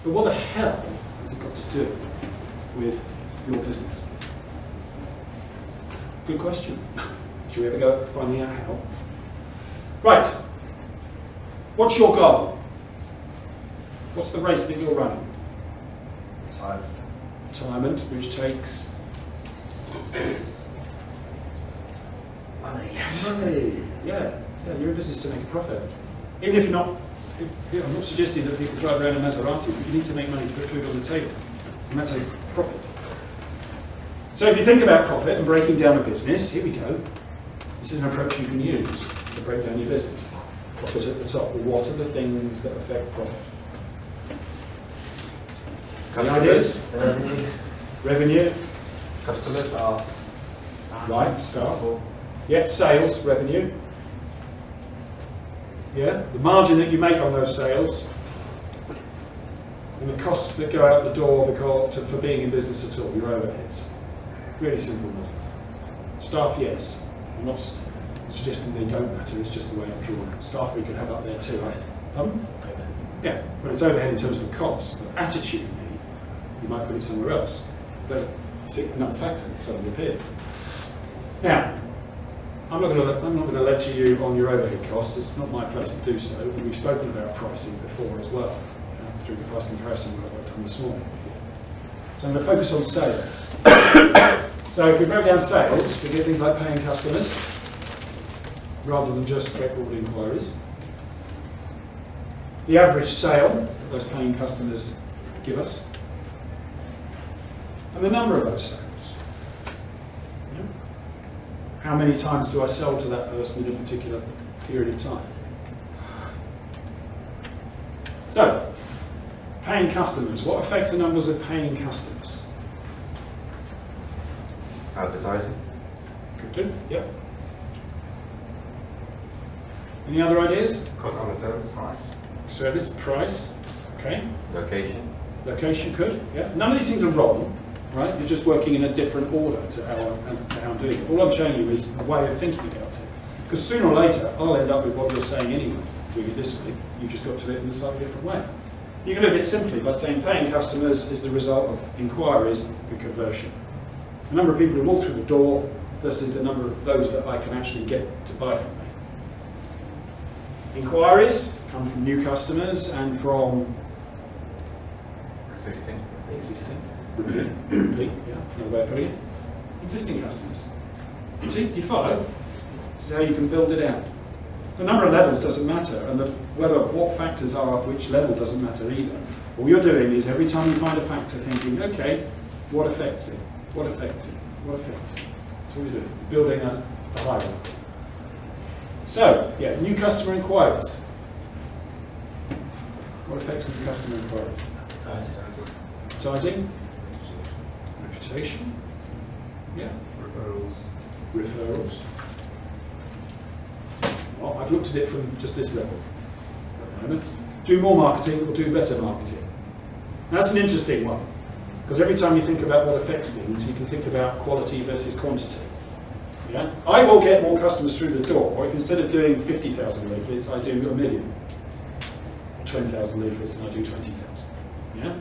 But what the hell has it got to do with your business? Good question. Should we ever go finding out how? Right. What's your goal? What's the race that you're running? Retirement, which takes money. Yeah, you're in business to make a profit. Even if you're not, I'm not suggesting that people drive around in Maseratis, but you need to make money to put food on the table, and that takes profit. So if you think about profit and breaking down a business, here we go. This is an approach you can use to break down your business. Profit at the top. Well, what are the things that affect profit? Any ideas? Revenue. Customers. Right, staff. Yeah, sales, revenue. Yeah, the margin that you make on those sales. And the costs that go out the door for being in business at all, your overheads. Really simple model. Staff, yes. I'm not suggesting they don't matter, it's just the way I'm drawn. Staff we could have up there too, right? Yeah, but it's overhead in terms of the cost. But attitudinally, you might put it somewhere else. But it's another factor suddenly appeared. Now, I'm not going to lecture you on your overhead costs. It's not my place to do so. And we've spoken about pricing before as well, through the price comparison work I've done this morning. So I'm going to focus on sales. So if we break down sales, we get things like paying customers, rather than just straightforward inquiries. The average sale that those paying customers give us, and the number of those sales. Yeah. How many times do I sell to that person in a particular period of time? So, paying customers. What affects the numbers of paying customers? Advertising. Could do, yep. Any other ideas? Customer service. Price. Service, price, okay. Location. Location, could, yeah. None of these things are wrong, right? You're just working in a different order to how I'm doing it. All I'm showing you is a way of thinking about it. Because sooner or later, I'll end up with what you're saying anyway, doing it this way. You've just got to do it in a slightly different way. You can look at it simply by saying paying customers is the result of inquiries and conversion. The number of people who walk through the door versus the number of those that I can actually get to buy from me. Inquiries come from new customers and from existing. Repeat, yeah, that's another way of putting it. Existing customers. See, you follow? This is how you can build it out. The number of levels doesn't matter, and what factors are at which level doesn't matter either. All you're doing is every time you find a factor thinking, okay, what affects it? What affects it? What affects it? That's what you're doing. Building a hierarchy. So, yeah, new customer inquiries. What affects new customer inquiries? Advertising. Reputation. Yeah. Referrals. Well, I've looked at it from just this level at the moment. Do more marketing or do better marketing? Now, that's an interesting one, because every time you think about what affects things, you can think about quality versus quantity. Yeah? I will get more customers through the door, or if instead of doing 50,000 leaflets, I do 1 million. 20,000 leaflets and I do 20,000. Yeah?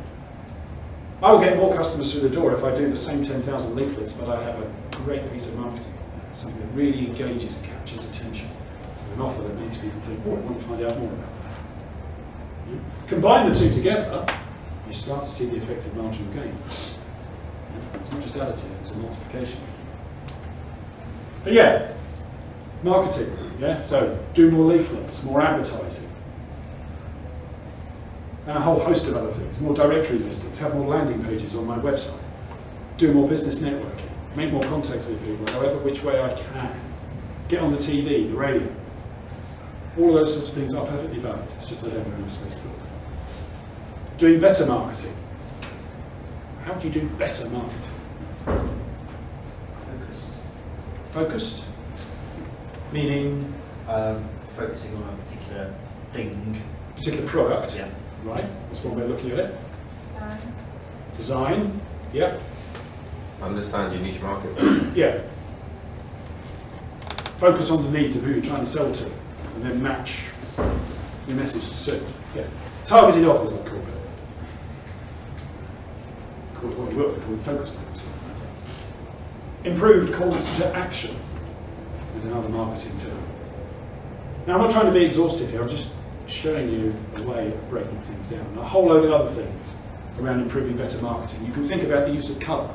I will get more customers through the door if I do the same 10,000 leaflets, but I have a great piece of marketing, something that really engages and captures attention. An offer that makes people think, oh, I want to find out more about that. Yeah? Combine the two together, you start to see the effect of marginal gain. Yeah? It's not just additive, it's a multiplication. But yeah, marketing, yeah? So do more leaflets, more advertising, and a whole host of other things, more directory listings, have more landing pages on my website, do more business networking, make more contacts with people, however which way I can, get on the TV, the radio. All of those sorts of things are perfectly valid, it's just I don't have enough space to build. Doing better marketing. How do you do better marketing? Focused? Meaning? Focusing on a particular thing. Particular product? Yeah. Right, that's one way of looking at it. Design? Yeah. Understand your niche market. Yeah. Focus on the needs of who you're trying to sell to, and then match your message to suit. Yeah. Targeted offers, I call it. what you will, we call them focus levels. Improved calls to action is another marketing term. Now, I'm not trying to be exhaustive here, I'm just showing you a way of breaking things down. And a whole load of other things around improving better marketing. You can think about the use of colour,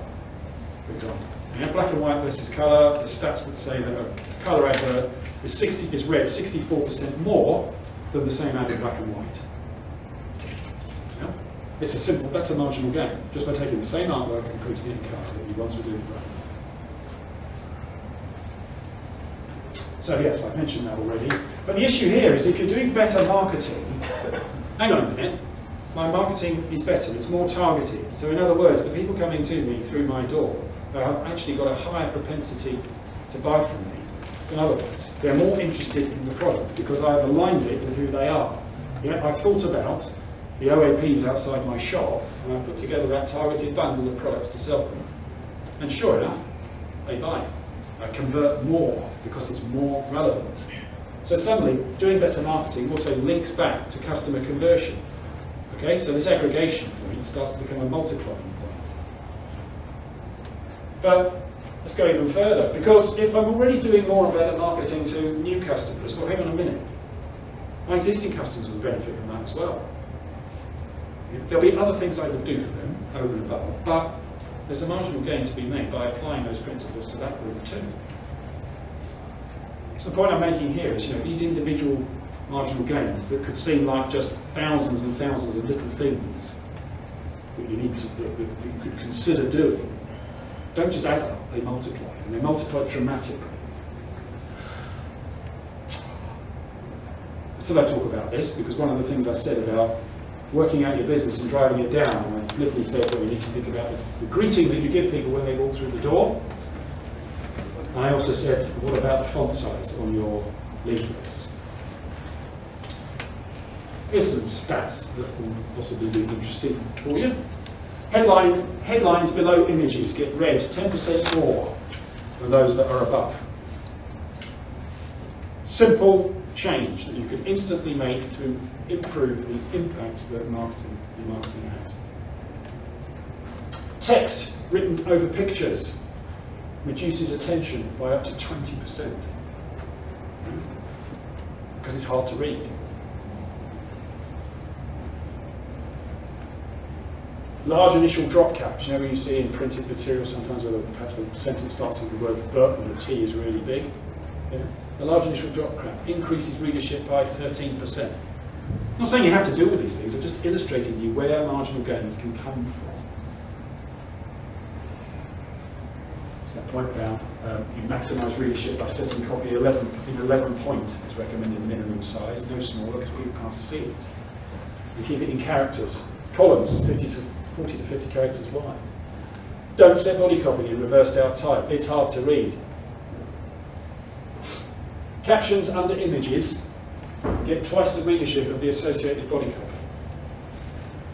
for example. You know, black and white versus colour, the stats that say that a colour advert is read 64% more than the same ad in black and white. Yeah? It's a simple, that's a marginal gain, just by taking the same artwork and putting it in colour that you once were doing black. So yes, I've mentioned that already. But the issue here is if you're doing better marketing, hang on a minute, my marketing is better, it's more targeted. So in other words, the people coming to me through my door have actually got a higher propensity to buy from me than otherwise. They're more interested in the product because I've aligned it with who they are. You know, I've thought about the OAPs outside my shop and I've put together that targeted bundle of products to sell them. And sure enough, they buy. I convert more because it's more relevant. So suddenly, doing better marketing also links back to customer conversion. Okay, so this aggregation point starts to become a multiplying point. But let's go even further, because if I'm already doing more and better marketing to new customers, well, hang on a minute. My existing customers will benefit from that as well. There'll be other things I will do for them over and above, but there's a marginal gain to be made by applying those principles to that group too. So the point I'm making here is, you know, these individual marginal gains that could seem like just thousands and thousands of little things that you need to, that you could consider doing, don't just add up, they multiply, and they multiply dramatically. Still, I talk about this because one of the things I said about working out your business and driving it down, I literally said that we need to think about the greeting that you give people when they walk through the door. And I also said, what about the font size on your leaflets? Here's some stats that will possibly be interesting for you. Headlines below images get read 10% more than those that are above. Simple change that you can instantly make to improve the impact that your marketing has. Text written over pictures reduces attention by up to 20% because it's hard to read. Large initial drop caps, you know, where you see in printed material sometimes where perhaps the sentence starts with the word the and the T is really big. Yeah. The large initial drop cap increases readership by 13%. I'm not saying you have to do all these things, I'm just illustrating to you where marginal gains can come from. It's that point about you maximise readership by setting copy in 11 point is recommended minimum size, no smaller because people can't see it. You keep it in characters, columns, 40 to 50 characters wide. Don't set body copy in reversed out type, it's hard to read. Captions under images get twice the readership of the associated body copy.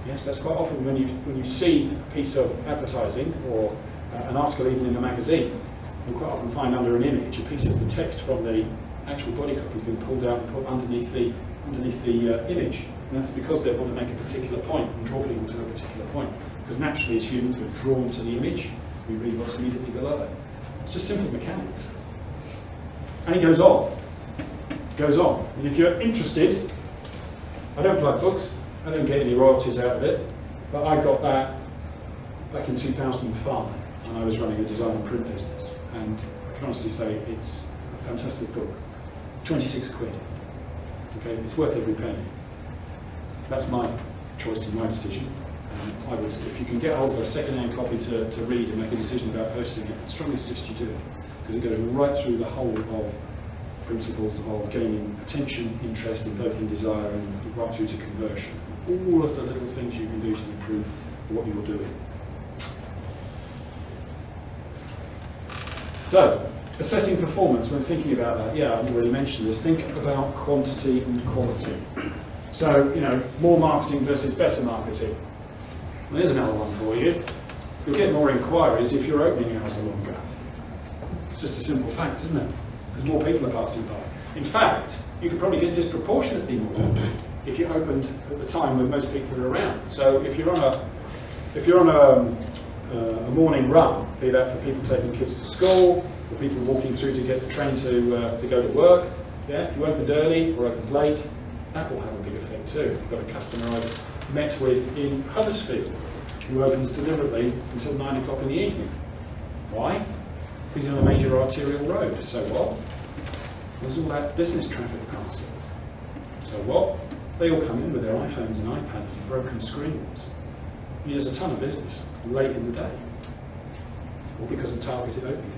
Yes, that's quite often when you see a piece of advertising or an article even in a magazine, you quite often find under an image a piece of the text from the actual body copy has been pulled out and put underneath the image. And that's because they want to make a particular point and draw people to a particular point. Because naturally as humans we're drawn to the image, we read what's immediately below it. It's just simple mechanics. And it goes on. It goes on. And if you're interested, I don't plug books, I don't get any royalties out of it, but I got that back in 2005 when I was running a design and print business. And I can honestly say it's a fantastic book. 26 quid. Okay, it's worth every penny. That's my choice and my decision. I would, if you can get hold of a second-hand copy to read and make a decision about purchasing it, I strongly suggest you do it, because it goes right through the whole of principles of gaining attention, interest, invoking desire, and right through to conversion. All of the little things you can do to improve what you're doing. So, assessing performance when thinking about that, yeah, I've already mentioned this, think about quantity and quality. So, you know, more marketing versus better marketing. Well, here's another one for you. You'll get more inquiries if your opening hours are longer. It's just a simple fact, isn't it? Because more people are passing by. In fact, you could probably get disproportionately more if you opened at the time when most people are around. So if you're on a morning run, be that for people taking kids to school, for people walking through to get the train to go to work. Yeah, if you opened early or opened late, that will have a big effect too. I've got a customer I've met with in Huddersfield who opens deliberately until 9 o'clock in the evening. Why? Because he's on a major arterial road. So what? There's all that business traffic passing. So what? They all come in with their iPhones and iPads and broken screens. He has a ton of business late in the day, all because of targeted opening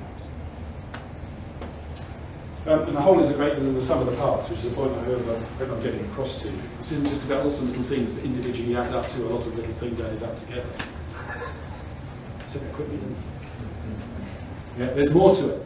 hours. And the whole is greater than the sum of the parts, which is a point I hope I'm getting across to you. This isn't just about lots of little things that individually add up to a lot of little things added up together. I said that quickly, didn't I? Yeah, there's more to it.